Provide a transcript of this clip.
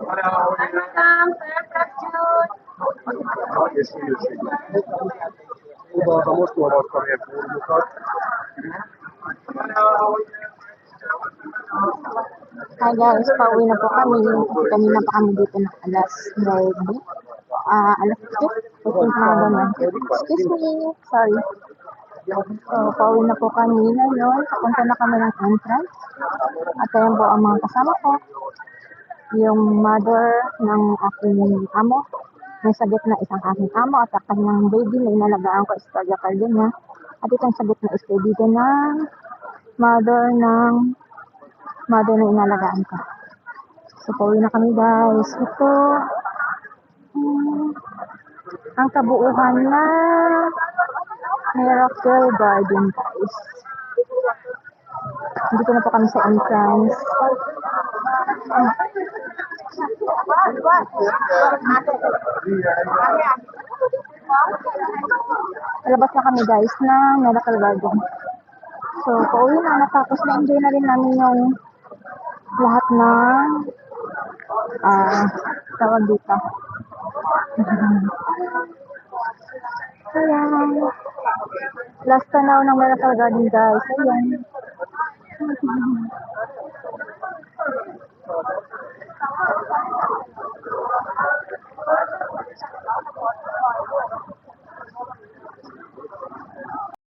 Welcome, Sir Prabjot. Udalmas olmak kami vurmuşlar. Hi guys, pauwi na po kami. Kasi kanina pa kami dito ng alas 9. Alas 10. I think mga ganun. Excuse me. Sorry. So, pauwi na po kami ngayon. Papunta na kami ng entrance. At ayan po ang mga kasama ko. Yung mother ng aking amo. May sa gitna isang aking amo at ang kanyang baby na inalagaan ko is taga-cardio niya. At itong sa gitna is kaibigan ng mother na inalagaan ko. So, pauwi na kami guys. Ito, ang kabuuhan na Miracle Garden guys. Dito na po kami sa entrance. Labas na kami guys ng Miracle Garden. So, pauwi na. Natapos na-enjoy na rin namin yung lahat ng tawag dito. Ayan. Last tanaw ng Miracle Garden guys. Ayan.